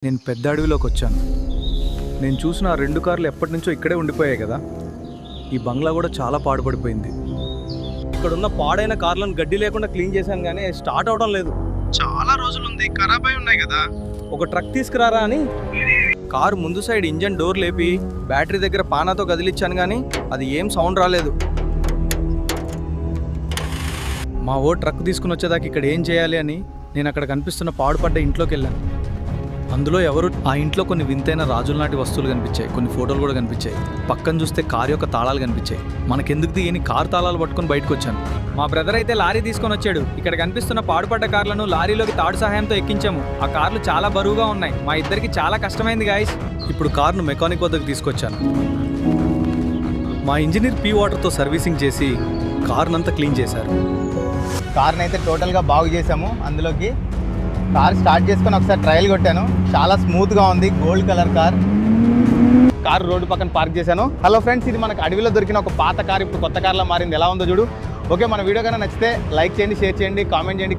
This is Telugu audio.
నేను పెద్ద అడవిలోకి వచ్చాను. నేను చూసిన ఆ 2 కార్లు ఎప్పటి నుంచో ఇక్కడే ఉండిపోయాయి కదా. ఈ బంగ్లా కూడా చాలా పాడుపడిపోయింది. ఇక్కడున్న పాడైన కార్లను గడ్డి లేకుండా క్లీన్ చేశాను కానీ స్టార్ట్ అవడం లేదు. చాలా రోజులుంది, ఖరాబ్ అయి ఉన్నాయి కదా. ఒక ట్రక్ తీసుకురారా అని కారు ముందు సైడ్ ఇంజన్ డోర్ లేపి బ్యాటరీ దగ్గర పానాతో కదిలిచ్చాను కానీ అది ఏం సౌండ్ రాలేదు. మా ట్రక్ తీసుకుని వచ్చేదాకా ఇక్కడ ఏం చేయాలి అని నేను అక్కడ కనిపిస్తున్న పాడుపడ్డ ఇంట్లోకి వెళ్ళాను. అందులో ఎవరు ఆ ఇంట్లో కొన్ని వింతైన రాజుల నాటి వస్తువులు కనిపించాయి, కొన్ని ఫోటోలు కూడా కనిపించాయి. పక్కన చూస్తే కారు యొక్క తాళాలు కనిపించాయి. మనకెందుకు దిగని కారు తాళాలు పట్టుకొని బయటకు వచ్చాను. మా బ్రదర్ అయితే లారీ తీసుకొని వచ్చాడు. ఇక్కడ కనిపిస్తున్న పాడుపడ్డ కార్లను లారీలోకి తాడు సహాయంతో ఎక్కించాము. ఆ కార్లు చాలా బరువుగా ఉన్నాయి. మా ఇద్దరికి చాలా కష్టమైంది గాయస్. ఇప్పుడు కార్ను మెకానిక్ వద్దకు తీసుకొచ్చాను. మా ఇంజనీర్ పీ వాటర్తో సర్వీసింగ్ చేసి కార్నంతా క్లీన్ చేశారు. కార్ని అయితే టోటల్గా బాగు చేసాము. అందులోకి కార్ స్టార్ట్ చేసుకొని ఒకసారి ట్రయల్ కొట్టాను. చాలా స్మూత్గా ఉంది. గోల్డ్ కలర్ కార్ రోడ్డు పక్కన పార్క్ చేశాను. హలో ఫ్రెండ్స్, ఇది మనకు అడవిలో దొరికిన ఒక పాత కార్ ఇప్పుడు కొత్త కార్లా మారింది. ఎలా ఉందో చూడు. ఓకే, మన వీడియో కన్నా నచ్చితే లైక్ చేయండి, షేర్ చేయండి, కామెంట్ చేయండి.